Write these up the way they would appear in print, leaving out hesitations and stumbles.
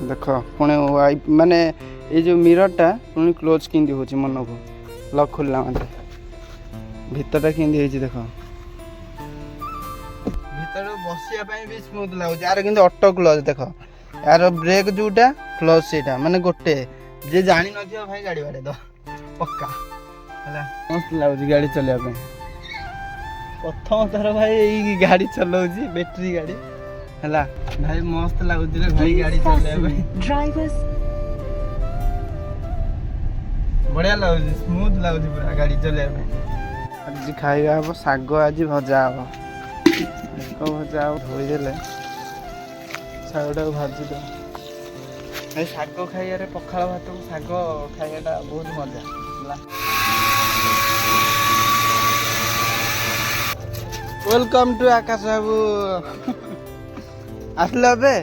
देख पुणी वाइप माने ये जो मिररटा पुणी क्लोज किंदी होची मन को लॉक खोलला माते भीतरटा किंदी हेची देख भीतर बसिया पई भी स्मूथ लागो यार किंतु ऑटो क्लोज देख यार ब्रेक जोटा क्लोज सेटा माने गोटे जे जानि नथियो भाई गाड़ी बारे दो पक्का हला मस्त लागो गाड़ी चले पे प्रथम थर भाई ई गाड़ी चलाउची बैटरी गाड़ी हला भाई मस्त लागुची रे भाई गाड़ी चले पे ड्राइवर्स बढ़िया लागुची स्मूथ लागुची पूरा गाड़ी चले पे आज खाइबा अब साग आज भजा अब साग भजा धोई देले सागटा भाजी दो भाई साग खाइया रे पखाଳ भात को साग खाइयाटा बहुत मजा हला वेलकम टू आकाश बाबू आसले अबे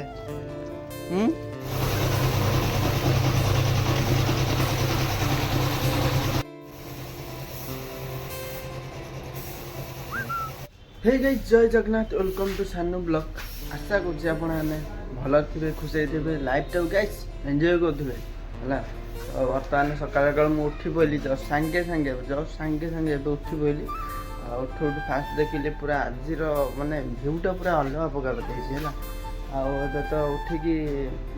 हे गाइस जय जगन्नाथ वेलकम टू सानू ब्लॉग आशा करछि आपण माने भल थे खुशी थे लाइफ टाइम गाइस एंजॉय करुवे है बर्तमान सकाल सकाल मुझे उठी पड़ी जस्ट सांगे सांगे उठी पड़ी उठू उठू फास्ट देखिले पूरा आज माने भ्यूटा पूरा अलग प्रकार देखिए है तो उठिकी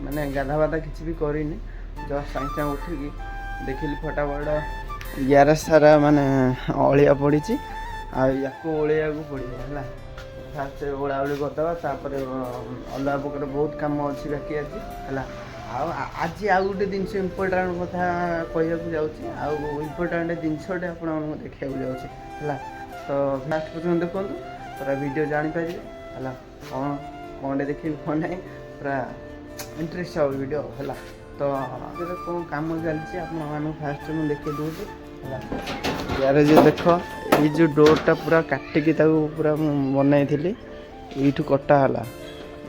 माने गाधा बाधा किसी भी करनी जस्ट सांगे सांगे उठिकी देखिली फटाफट यार सारा माने अलिया पड़ी या ओलिया पड़ो है फास्ट ओला ओली करदे तापर अलग प्रकार बहुत कम अच्छी बाकी आज है आज आउ गोटे जिन इम्पोर्टाट कथा कहूँ जाऊँ इम्पोर्टाट जिनसटे आप देखा जाऊँगी है तो फास्ट पर्यटन देखो पूरा वीडियो जापर है कौन कौन देखिए कौन ना पूरा इंटरेस्ट हो वीडियो है तो कौन कम चलती आप फास्ट मुझे देखे दूसरी है यार जो देख ये जो डोरटा पूरा काटिकी पूरा बनई थी यू कटाला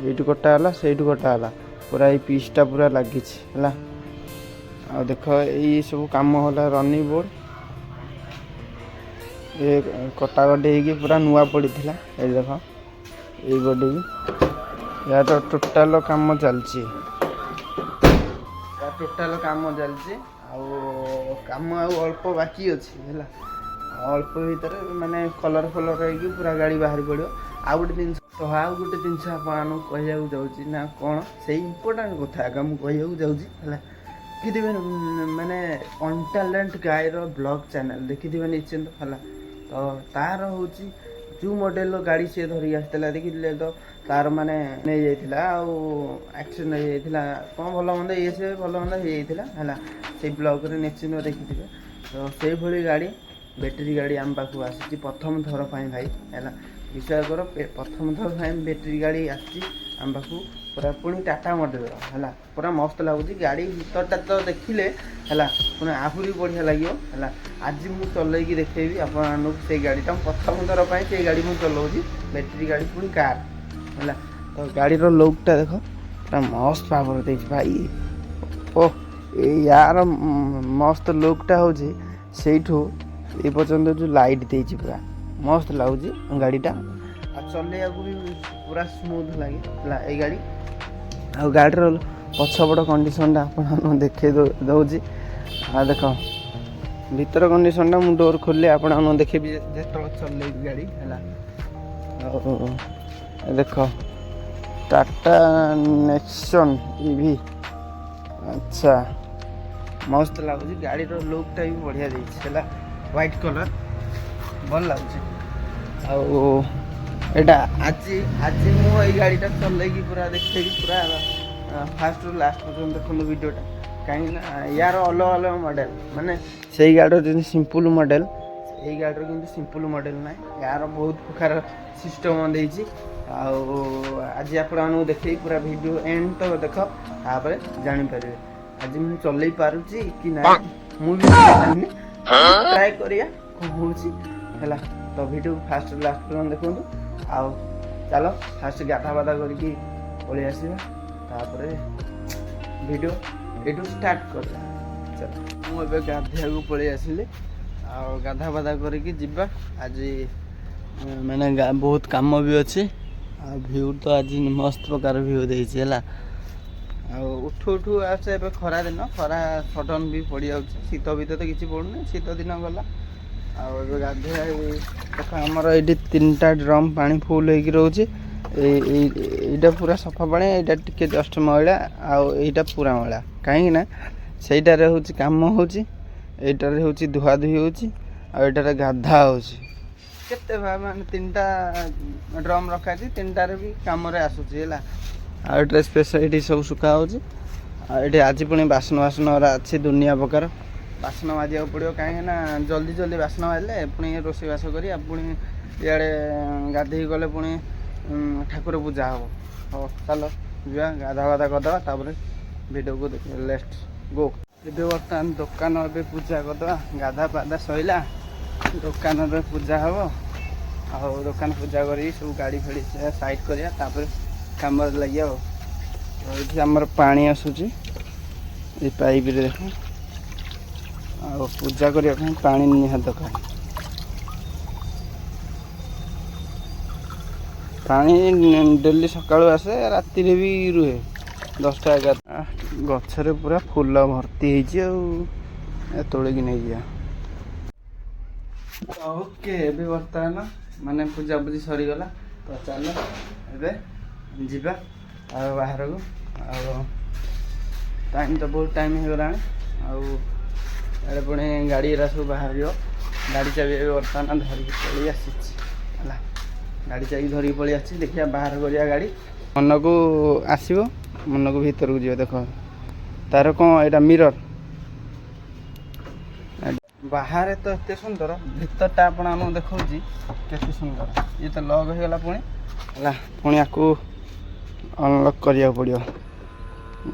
यू कटाला से कटाला पूरा ये पीसटा पूरा लगी है आ देख ये सब कम होला रनिंग बोर्ड ये कटाकटी हो पूरा नुआ पड़ी था ये देख ये बॉडी या तो टोटाल काम चलती टोटाल काम चलती काम अल्प बाकी अच्छी है अल्प भर माने कलर फलर हो पूरा गाड़ी बाहर पड़ो आउ गोटे जिन तो आउ गोटे जिन कहूँ जाऊँगी ना कौन से इम्पोर्टाट कथा मुझे जाऊँगी है देखिए माने अनटैलेंट गायर ब्लॉग चैनल देखिए निश्चिंत है तो तार हूँ जो मॉडल गाड़ी सी धरिक आसला देखिए तो तार माने नहीं जाइला एक्सीडेंट हो जाइला कौन भल मंद ये से भल मंद हो जाइला है से ब्लॉग निश्चिंत देखिए तो से भली गाड़ी बैटेरी गाड़ी आम पाक आसी प्रथम थर भाई है विश्वास कर प्रथम थर बैटेरी गाड़ी आम पाक पूरा पुणी टाटा मॉडल है पूरा मस्त लगुच गाड़ी भीतरटा तो देखिले है पुणी आहरी बढ़िया लगे है आज मुझे चलैकी देखेबी आपको से गाड़ीटा प्रथम थर से गाड़ी मुझे चलाऊँगी बैटेरी गाड़ी पुणी कार है तो गाड़ी लुकटा देख पूरा मस्त भाव दे भाई ओ यार मस्त लुकटा हूँ से ये पर्यटन जो लाइट देती पूरा मस्त लगुच गाड़ीटा चलैया भी पूरा स्मूथ लगे ये गाड़ी आ गाड़ी पछपट कंडीशन आप देखे दूसरी देख भीतर कंडीशन मुझे डोर खोल आप देखे जो चल गाड़ी है देख टाटा नेक्सन ईवी अच्छा मस्त लगुच गाड़ी लुकटा भी बढ़िया देला व्हाइट कलर भल लगुच आटा आज आज मुझे गाड़ीटा चलैकी पूरा देखे पूरा फास्ट रू लास्ट पर्यटन देखो वीडियोटा कहीं यार अलग अलग मॉडल माने से गाड़ी सिंपल मॉडल ये गाड़ी कि सिंपल मॉडल ना यार बहुत प्रकार सिस्टम देती आज आप देखे पूरा वीडियो एंड तो देख तापर जापर आज मुझे चल पार्ची कि ना मुझे ट्राए करिया है तो वीडियो फास्ट लास्ट पर्यटन देखो आओ चलो फास्ट गाधा बाधा करके पलि आसवा तापर वीडियो एटू स्टार्ट कर चलो मुझे गाधिया को पलि आसिली गाधा बाधा करके जीवा आज मैंने बहुत काम भी अच्छे व्यू तो आज मस्त प्रकार व्यू देला ଆଉ ଉଠୁ ଉଠୁ ଆସେ ଏବେ ଖରା ଦିନ, ଖରା ସଡନ୍ ବି ପଡ଼ିଯାଉଛି। ଶୀତ ଭିତରେ ତ କିଛି ପଡ଼ୁନି, ଶୀତ ଦିନ ଗଲା। ଆଉ ଏବେ ଗାଧୋଇବା ଦେଖ ଆମର ଏଇଠି 3ଟା ଡ୍ରମ୍ ପାଣି ଫୁଲ୍ ହେଇକି ରହୁଛି। ଏଇଟା ପୁରା ସଫା ପାଣି, ଏଇଟା ଟିକେ ଜଷ୍ଟ ମଇଳା, ଆଉ ଏଇଟା ପୁରା ମଇଳା। କାହିଁକି ନା ସେଇଟାରେ ହେଉଛି କାମ ହେଉଛି, ଏଇଟାରେ ହେଉଛି ଧୁଆଧୁଇ ହେଉଛି, ଆଉ ଏଇଟାରେ ଗାଧା ହେଉଛି। କେତେ ମାନେ 3ଟା ଡ୍ରମ୍ ରଖାଯାଇଛି, 3ଟାରେ ବି କାମରେ ଆସୁଛି ହେଲା। ଆଉ ଏଇଟା ସ୍ପେସ୍ ଏଇଠି ସବୁ ଶୁଖା ହେଉଛି। ଆଉ ଏଇଠି ଆଜି ପୁଣି ବାସନ ଅଛି ଦୁନିଆ ପ୍ରକାର ବାସନ ମାଜିବାକୁ ପଡ଼ିବ। କାହିଁକିନା ଜଲ୍ଦି ଜଲ୍ଦି ବାସନ ମାଜିଲେ ପୁଣି ରୋଷେଇବାସ କରିବା, ପୁଣି ଇଆଡ଼େ ଗାଧେଇ ଗଲେ ପୁଣି ଠାକୁର ପୂଜା ହେବ। ହଉ ଚାଲ ଯିବା ଗାଧା କରିଦେବା, ତାପରେ ଭିଡ଼ିଓକୁ ଦେଖିବା। Let's go. ଏବେ ବର୍ତ୍ତମାନ ଦୋକାନ ଏବେ ପୂଜା କରିଦେବା। ଗାଧା ପାଧା ସରିଲା, ଦୋକାନରେ ପୂଜା ହେବ। ଆଉ ଦୋକାନ ପୂଜା କରିକି ସବୁ ଗାଡ଼ି ଫାଡ଼ି ସାଇଡ଼୍ କରିବା, ତାପରେ କାମରେ ଲାଗିବା। ଆଉ ଏଇଠି ଆମର ପାଣି ଆସୁଛି ଏ ପାଇପ୍ରେ ଦେଖ। ଆଉ ପୂଜା କରିବା ପାଇଁ ପାଣି ନିହାତି ଦରକାର। ପାଣି ଡେଲି ସକାଳୁ ଆସେ, ରାତିରେ ବି ରୁହେ 10ଟା 11ଟା। ଗଛରେ ପୁରା ଫୁଲ ଭର୍ତ୍ତି ହେଇଛି, ଆଉ ତୋଳିକି ନେଇଯିବା। ଓକେ, ଏବେ ବର୍ତ୍ତମାନ ମାନେ ପୂଜାପୂଜି ସରିଗଲା, ତ ଚାଲ ଏବେ ଯିବା ଆଉ ବାହାରକୁ। ଆଉ ଟାଇମ୍ ତ ବହୁତ ଟାଇମ୍ ହେଇଗଲାଣି। ଆଉ ଏଡ଼େ ପୁଣି ଗାଡ଼ି ଏରା ସବୁ ବାହାରିବ। ଗାଡ଼ି ଚାବି ଏବେ ବର୍ତ୍ତମାନ ଧରିକି ପଳେଇ ଆସିଛି ହେଲା। ଗାଡ଼ି ଚାବି ଧରିକି ପଳେଇ ଆସିଛି। ଦେଖିବା ବାହାର କରିବା ଗାଡ଼ି। ମନକୁ ଆସିବ, ମନକୁ ଭିତରକୁ ଯିବ। ଦେଖ ତାର କ'ଣ ଏଇଟା ମିରର। ବାହାରେ ତ ଏତେ ସୁନ୍ଦର, ଭିତରଟା ଆପଣମାନଙ୍କୁ ଦେଖାଉଛି କେତେ ସୁନ୍ଦର। ଇଏ ତ ଲକ୍ ହେଇଗଲା ପୁଣି ହେଲା। ପୁଣି ଆକୁ ଅନଲକ୍ କରିବାକୁ ପଡ଼ିବ।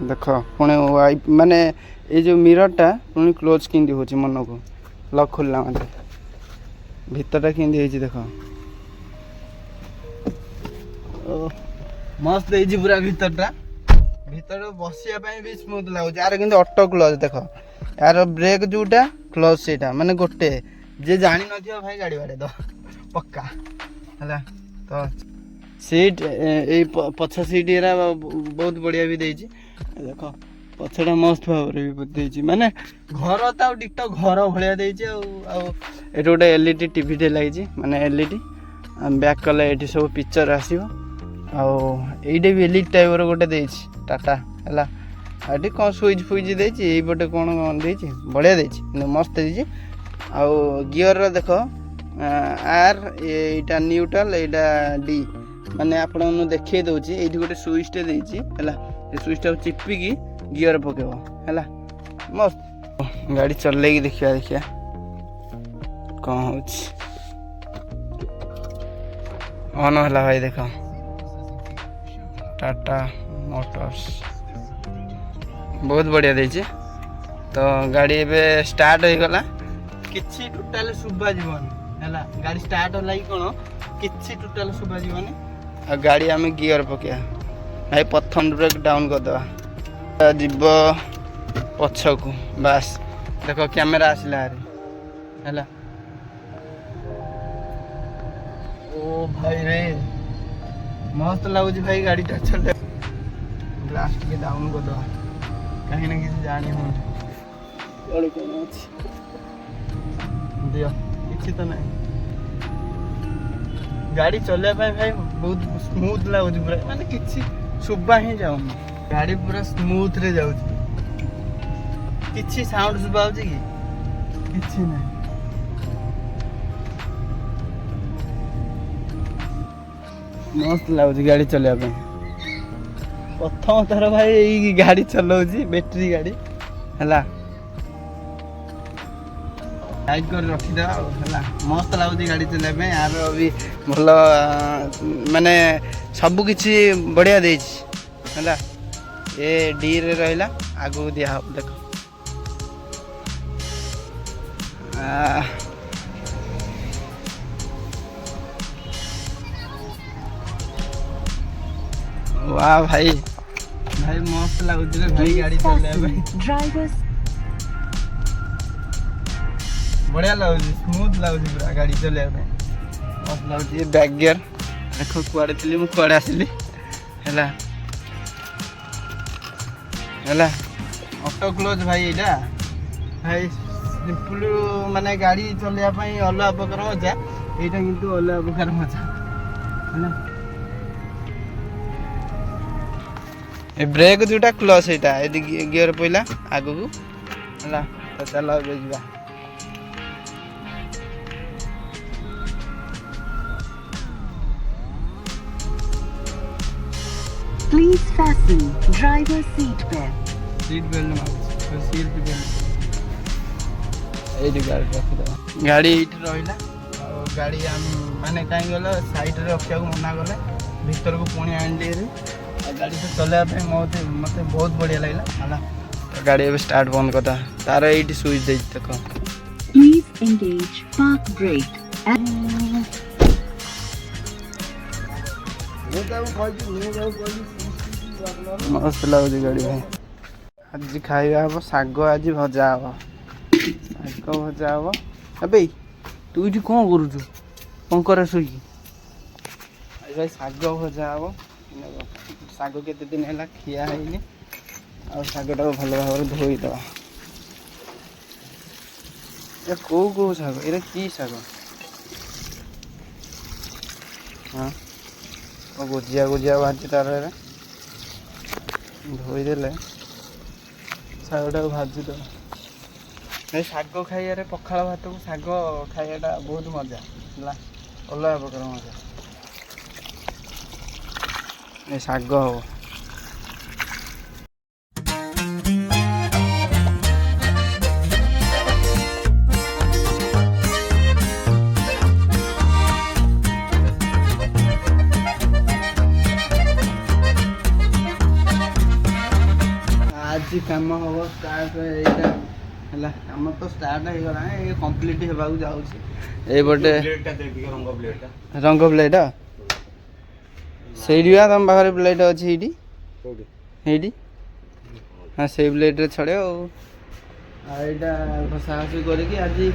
ଦେଖ ପୁଣି ମାନେ ଏଇ ଯେଉଁ ମିରରଟା ପୁଣି କ୍ଲୋଜ୍ କେମିତି ହେଉଛି, ମନକୁ ଲକ୍ ଖୋଲିଲା ମାନେ ଭିତରଟା କେମିତି ହେଇଛି ଦେଖ। ଓ ମସ୍ତ ହେଇଛି ପୁରା ଭିତରଟା। ଭିତରେ ବସିବା ପାଇଁ ବି ସ୍ମୁଥ ଲାଗୁଛି। ଆର କିନ୍ତୁ ଅଟୋ କ୍ଲୋଜ୍ ଦେଖ, ଏହାର ବ୍ରେକ୍ ଯେଉଁଟା କ୍ଲୋଜ୍ ସେଇଟା ମାନେ ଗୋଟେ। ଯିଏ ଜାଣିନଥିବ ଭାଇ ଗାଡ଼ି ବାଡ଼େଇ ଦବ ପକ୍କା ହେଲା। ତ ସିଟ୍ ଏଇ ପଛ ସିଟ୍ ଏରା ବହୁତ ବଢ଼ିଆ ବି ଦେଇଛି। ଦେଖ ପଛଟା ମସ୍ତ ଭାବରେ ବି ଦେଇଛି, ମାନେ ଘର ତ ଆଉ ଡିଟୋ ଘର ଭଳିଆ ଦେଇଛି। ଆଉ ଏଠି ଗୋଟେ LED ଟିଭିଟେ ଲାଗିଛି, ମାନେ LED। ବ୍ୟାକ୍ କଲେ ଏଠି ସବୁ ପିକ୍ଚର ଆସିବ। ଆଉ ଏଇଟା ବି LED ଟାଇପ୍ର ଗୋଟେ ଦେଇଛି ଟାଟା ହେଲା। ଆଉ ଏଠି କ'ଣ ସୁଇଚ୍ ଫୁଇଚ୍ ଦେଇଛି, ଏଇପଟେ କ'ଣ ଦେଇଛି, ବଢ଼ିଆ ଦେଇଛି କିନ୍ତୁ ମସ୍ତ ଦେଇଛି। ଆଉ ଗିଅର୍ର ଦେଖ R, ଏଇଟା ନ୍ୟୁଟ୍ରାଲ୍, ଏଇଟା D। ମାନେ ଆପଣଙ୍କୁ ଦେଖେଇ ଦେଉଛି, ଏଇଠି ଗୋଟେ ସୁଇଚ୍ଟେ ଦେଇଛି ହେଲା। ଏ ସୁଇଚ୍ଟାକୁ ଚିପିକି ଗିଅର ପକେଇବ ହେଲା। ମସ୍ତ ଗାଡ଼ି ଚଲେଇକି ଦେଖିବା କ'ଣ ହେଉଛି। ଅନ୍ ହେଲା ଭାଇ ଦେଖ, ଟାଟା ମୋଟର୍ସ ବହୁତ ବଢ଼ିଆ ଦେଇଛି। ତ ଗାଡ଼ି ଏବେ ଷ୍ଟାର୍ଟ ହେଇଗଲା, କିଛି ଟୋଟାଲ୍ ଶୁଭାଯିବନି ହେଲା। ଗାଡ଼ି ଷ୍ଟାର୍ଟ ହେଲା କି କ'ଣ କିଛି ଟୋଟାଲ୍ ଶୁଭାଯିବନି। ଆଉ ଗାଡ଼ି ଆମେ ଗିଅର ପକେଇବା ଭାଇ, ପ୍ରଥମ ବ୍ରେକ୍ ଡାଉନ୍ କରିଦେବା, ଯିବ ପଛକୁ। ବାସ୍ ଦେଖ କ୍ୟାମେରା ଆସିଲା ହାରି ହେଲା। ଓ ଭାଇ ରେ ମସ୍ତ ଲାଗୁଛି ଭାଇ ଗାଡ଼ିଟା ଚଲେଇବା। ଗ୍ଲାସ୍ ଟିକେ ଡାଉନ୍ କରିଦେବା, କାହିଁକିନା କିଛି ଜାଣି ହେଉନି ଗାଡ଼ି କ'ଣ ଅଛି। ଦିଅ କିଛି ତ ନାହିଁ। ଗାଡ଼ି ଚଲେଇବା ପାଇଁ ଭାଇ ବହୁତ ସ୍ମୁଥ ଲାଗୁଛି ପୁରା, ମାନେ କିଛି ଶୁଭା ହିଁ ଯାଉନି। ଗାଡ଼ି ପୁରା ସ୍ମୁଥରେ ଯାଉଛି, କିଛି ସାଉଣ୍ଡ ଶୁଭା ଯାଉଛି କି କିଛି ନାହିଁ। ମସ୍ତ ଲାଗୁଛି ଗାଡ଼ି ଚଲେଇବା ପାଇଁ। ପ୍ରଥମ ଥର ଭାଇ ଏଇ ଗାଡ଼ି ଚଲାଉଛି, ବ୍ୟାଟେରୀ ଗାଡ଼ି ହେଲା। ସାଇଡ୍ କରି ରଖିଦେବା ଆଉ ହେଲା। ମସ୍ତ ଲାଗୁଛି ଗାଡ଼ି ଚଲେଇବା ପାଇଁ। ଆର ବି ଭଲ ମାନେ ସବୁ କିଛି ବଢ଼ିଆ ଦେଇଛି ହେଲା। ଏ ଡିରେ ରହିଲା, ଆଗକୁ ଦିଆହେବ ଦେଖ। वाह भाई, भाई मस्त लाଗୁଛି रे भाई गाड़ी चलेଇବା ପାଇଁ। बढ़िया लाଗୁଛି, स्मूथ लाଗୁଛି पूरा गाड़ी चलेଇବା ପାଇଁ। मस्त लाଗୁଛି। ये बैक गियर देखो, कुआड़े थी मु कुआड़े आसिली हैला। ହେଲା ଅଟୋ କ୍ଲୋଜ୍ ଭାଇ ଏଇଟା ଭାଇ ସିମ୍ପଲ ମାନେ ଗାଡ଼ି ଚଲେଇବା ପାଇଁ ଅଲଗା ପ୍ରକାର ମଜା ଏଇଟା କିନ୍ତୁ ଅଲଗା ପ୍ରକାର ମଜା ହେଲା ଏ ବ୍ରେକ୍ ଯୋଉଟା କ୍ଲଚ୍ ସେଇଟା ଏଠି ଗିଅର ପଇଲା ଆଗକୁ ହେଲା ତ ଚାଲ ଏବେ ଯିବା Please fasten driver seat belt. Seat belt मार सीट बेल्ट ଏଇଠି ଗାଡ଼ି ରଖିଦେବା ଗାଡ଼ି ଏଇଠି ରହିଲା ଆଉ ଗାଡ଼ି ମାନେ କାହିଁକି ଗଲେ ସାଇଡ଼ରେ ରଖିବାକୁ ମନା କଲେ ଭିତରକୁ ପୁଣି ଆଣିଲି ଆଉ ଗାଡ଼ି ତ ଚଲେଇବା ପାଇଁ ମୋତେ ବହୁତ ବଢ଼ିଆ ଲାଗିଲା ହେଲା ଗାଡ଼ି ଏବେ ଷ୍ଟାର୍ଟ ବନ୍ଦ କରିଦେବା ତାର ଏଇଠି ସୁଇଚ୍ ଦେଇଛି ଦେଖ Please engage park brake. ମସ୍ତ ଲାଗୁଛି ଗାଡ଼ି ଭାଇ ଆଜି ଖାଇବା ହବ ଶାଗ ଆଜି ଭଜା ହବ ଶାଗ ଭଜା ହବ ଏବେ ତୁ ଏଇଠି କ'ଣ କରୁଛୁ ପଙ୍କରେ ଶୋଇକି ଭାଇ ଶାଗ ଭଜା ହବ ଶାଗ କେତେ ଦିନ ହେଲା ଖିଆ ହେଇନି ଆଉ ଶାଗଟାକୁ ଭଲ ଭାବରେ ଧୋଇଦେବା ଏ କେଉଁ ଶାଗ ଏଇଟା କି ଶାଗ ହଁ ଗୁଜିଆ ବାହାରିଛି ତାର ଏବେ ଧୋଇଦେଲେ ଶାଗଟାକୁ ଭାଜିଦେବା ଏ ଶାଗ ଖାଇବାରେ ପଖାଳ ଭାତକୁ ଶାଗ ଖାଇବାଟା ବହୁତ ମଜା ହେଲା ଅଲଗା ପ୍ରକାର ମଜା ଏ ଶାଗ ହବ ଆଜି କାମ ହବ ଷ୍ଟାର୍ଟ ଏଇଟା ହେଲା କାମ ତ ଷ୍ଟାର୍ଟ ହେଇଗଲାଣି ଏ କମ୍ପ୍ଲିଟ୍ ହେବାକୁ ଯାଉଛି ଏଇପଟେ ରଙ୍ଗ ପ୍ଲେଟ୍ ସେଇଠି ବା ତମ ପାଖରେ ପ୍ଲେଟ୍ ଅଛି ଏଇଠି ଏଇଠି ହଁ ସେଇ ପ୍ଲେଟ୍ରେ ଛଡ଼େଇବ ଆଉ ଏଇଟା ଘଷାଘଷି କରିକି ଆଜି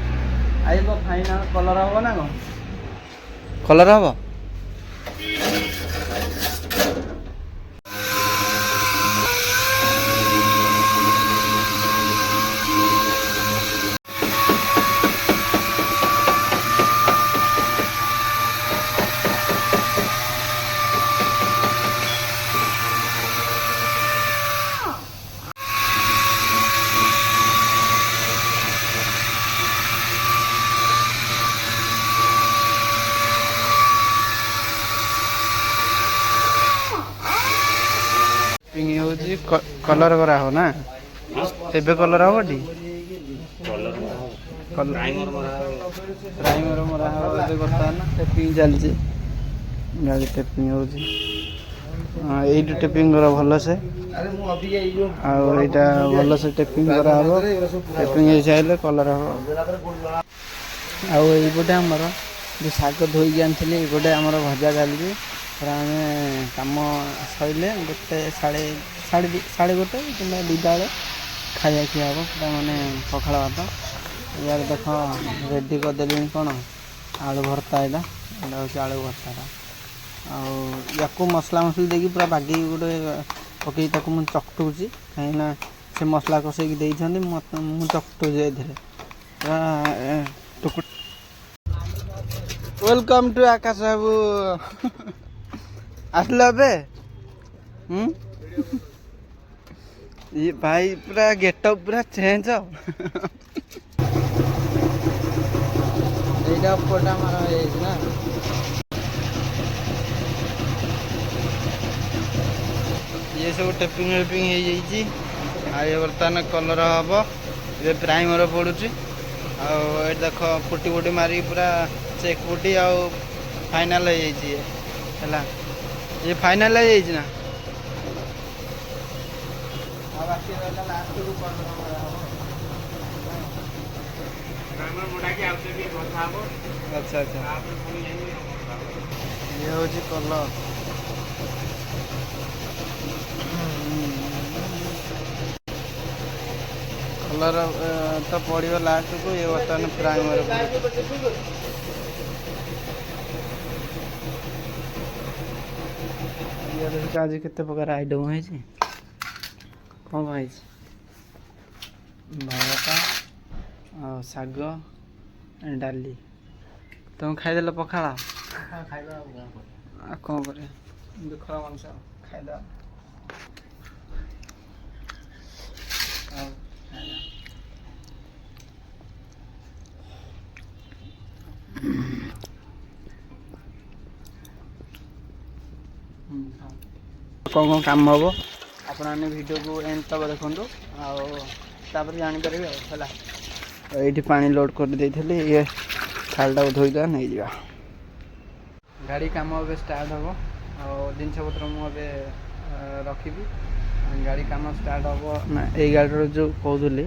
ଆଇବ ଫାଇନାଲ କଲର୍ ହବ ନା କ'ଣ କଲର୍ ହବ ହେଉଛି କଲର୍ କରା ହବ ନା ଏବେ କଲର୍ ହବ ଟି ପ୍ରାଇମର ମରା ହବ ଏବେ ବର୍ତ୍ତମାନ ଟେପିଂ ଚାଲିଛି ଗାଡ଼ି ଟେପିଂ ହେଉଛି ଏଇଠୁ ଟେପିଂ କର ଭଲସେ ଆଉ ଏଇଟା ଭଲସେ ଟେପିଂ କରାହବ ଟେପିଂ ହେଇସାରିଲେ କଲର୍ ହବ ଆଉ ଏଇପଟେ ଆମର ଯେଉଁ ଶାଗ ଧୋଇକି ଆଣିଥିଲି ଏଇପଟେ ଆମର ଭଜା ଚାଲିଛି ଆମେ କାମ ସରିଲେ ଗୋଟେ ସାଢ଼େ ଗୋଟେ କିମ୍ବା ଦୁଇଟା ବେଳେ ଖାଇବା ଖିଆ ହେବ ପୁରା ମାନେ ପଖାଳ ଭାତ ଇଆଡ଼େ ଦେଖ ରେଡ଼ି କରିଦେଲିଣି କ'ଣ ଆଳୁ ଭର୍ତ୍ତା ଏଇଟା ହେଉଛି ଆଳୁ ଭର୍ତ୍ତାଟା ଆଉ ୟାକୁ ମସଲା ମସଲି ଦେଇକି ପୁରା ବାଗେଇକି ଗୋଟେ ପକେଇକି ତାକୁ ମୁଁ ଚକଟୁଛି କାହିଁକିନା ସେ ମସଲା କଷେଇକି ଦେଇଛନ୍ତି ମୁଁ ଚକଟୁଛି ଏଥିରେ ପୁରା ୱେଲକମ୍ ଟୁ ଆକାଶ ବାବୁ ଆସିଲ ଏବେ ये भाई पूरा गेटअप पूरा चेंज এইটা উপরটা মারা হয়ে গেছে না ये सब टेपिंग वेपिंग हो जाइए बर्तमान कलर हम ये प्राइमर पड़ुची आउ देख पुटी पुटी मारी पूरा चेक पुटी आउ फाइनाल हो जाइए है ये फाइनाल हो जाइए ना अच्छा अच्छा ये हूँ कलर कलर तो पड़ो लास्ट को ये बर्तमान प्राइमर आज केते प्रकार आइटम है କ'ଣ ହେଇଛି? ଭାତ ଆଉ ଶାଗ ଡାଲି। ତମେ ଖାଇଦେଲ ପଖାଳ? ଖାଇବା ଆଉ ଆଉ କ'ଣ କରିବା, ଦୁଃଖର ମଣିଷ ଖାଇଦେବା। ଆଉ ଖାଇଦେବା। କ'ଣ କାମ ହେବ ଆପଣମାନେ ଭିଡ଼ିଓକୁ ଏଣ୍ଡ ତକ ଦେଖନ୍ତୁ, ଆଉ ତାପରେ ଜାଣିପାରିବେ ଆଉ ହେଲା। ଏଇଠି ପାଣି ଲୋଡ଼ କରିଦେଇଥିଲି, ଇଏ ଖାଲଟାକୁ ଧୋଇଦେବା ନେଇଯିବା। ଗାଡ଼ି କାମ ଏବେ ଷ୍ଟାର୍ଟ ହେବ, ଆଉ ଜିନିଷପତ୍ର ମୁଁ ଏବେ ରଖିବି। ଗାଡ଼ି କାମ ଷ୍ଟାର୍ଟ ହେବ ନା, ଏଇ ଗାଡ଼ିର ଯେଉଁ କହୁଥିଲି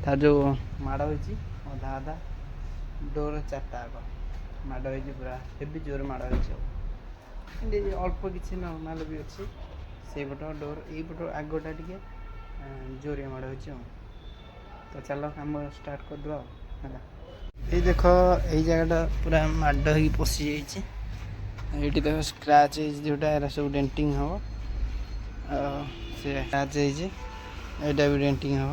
ତାର ଯେଉଁ ମାଡ଼ ହେଇଛି ଅଧା ଅଧା ଡୋର 4ଟା ଆଗ ମାଡ଼ ହେଇଛି, ପୁରା ହେଭି ଜୋର ମାଡ଼ ହେଇଛି। ଆଉ ଏମିତି ଅଳ୍ପ କିଛି ନର୍ମାଲ ବି ଅଛି। ସେଇପଟ ଡୋର ଏଇପଟ ଆଗଟା ଟିକେ ଜୋରିଆ ମାଡ଼ ହେଇଛି। ଆଉ ତ ଚାଲ କାମ ଷ୍ଟାର୍ଟ କରିଦେବା ଆଉ ହେଲା। ଏଇ ଦେଖ, ଏଇ ଜାଗାଟା ପୁରା ମାଡ଼ ହେଇକି ପଶିଯାଇଛି। ଏଇଠି ଦେଖ ସ୍କ୍ରାଚ୍ ହେଇଛି ଯେଉଁଟା, ଏରା ସବୁ ଡେଣ୍ଟିଂ ହେବ। ଆଉ ସେ ସ୍କ୍ରାଚ୍ ହେଇଛି, ଏଇଟା ବି ଡେଣ୍ଟିଂ ହେବ।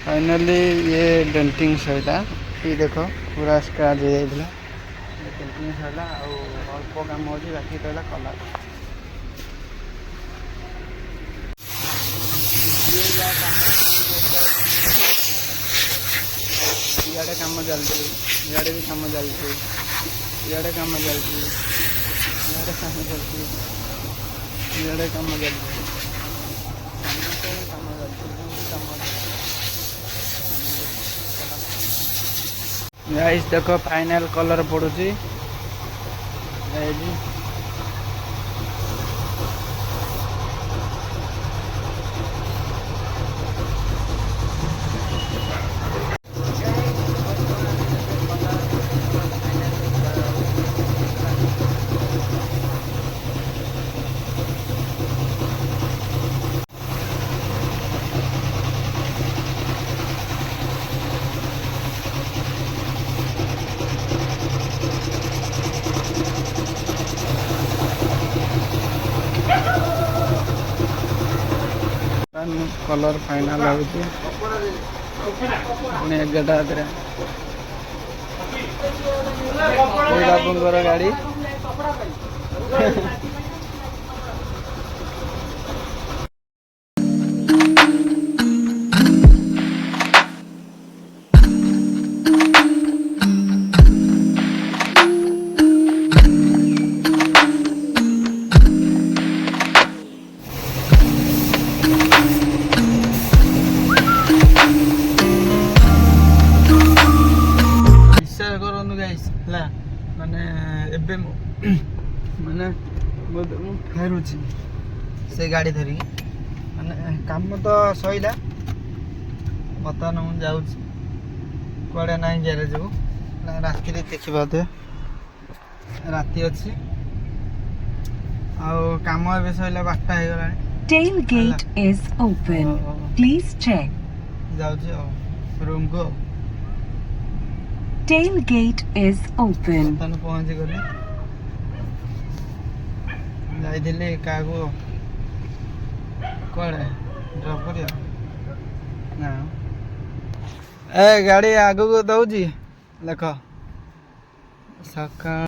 ଫାଇନାଲି ଇଏ ଡେଣ୍ଟିଂ ସରିଲା। ଏଇ ଦେଖ ପୁରା ସ୍କ୍ରାଚ୍ ହେଇଯାଇଥିଲା, ଡେଣ୍ଟିଂ ସରିଲା। ଆଉ ଅଳ୍ପ କାମ ଅଛି, ବାକି ରହିଲା କଲର୍। ଇଆଡ଼େ କାମ ଚାଲିଛି, ଇଆଡ଼େ ବି କାମ ଚାଲିଛି, ଇଆଡ଼େ କାମ ଚାଲିଛି, ଇଆଡ଼େ କାମ ଚାଲିଛି, ଇଆଡ଼େ କାମ ଚାଲିଛି, ସମସ୍ତେ କାମ ଚାଲିଛି, କାମ ଚାଲିଛି। ଗାଇସ୍ ଦେଖ ଫାଇନାଲ୍ କଲର୍ ପଡ଼ୁଛି। ଏଇଠି କଲର୍ ଫାଇନାଲ୍ ହେଉଛି ପୁଣି 11ଟା ରାତିରେ। ଏଇ ବାବୁଙ୍କର ଗାଡ଼ି। ହେଲା ମାନେ ଏବେ ମାନେ ମୁଁ ଫେରୁଛି ସେ ଗାଡ଼ି ଧରିକି, ମାନେ କାମ ତ ସଇଲା। ବର୍ତ୍ତମାନ ମୁଁ ଯାଉଛି କୁଆଡ଼େ ନାହିଁ ଗ୍ୟାରେଜକୁ, ରାତିରେ ଦେଖିପାରୁଥିବେ ରାତି ଅଛି। ଆଉ କାମ ଏବେ ସଇଲା, 12ଟା ହେଇଗଲାଣି। Tailgate is open. Please check. ଯାଉଛି ଆଉ ରୁମ୍କୁ। ଆଉ Tailgate is open. ବର୍ତ୍ତମାନ ପହଞ୍ଚିଗଲି। ଯାଇଥିଲି କାହାକୁ କୁଆଡ଼େ ଡ୍ରପ୍ କରିବା ନା, ଏ ଗାଡ଼ି ଆଗକୁ ଦଉଛି ଦେଖ ସକାଳ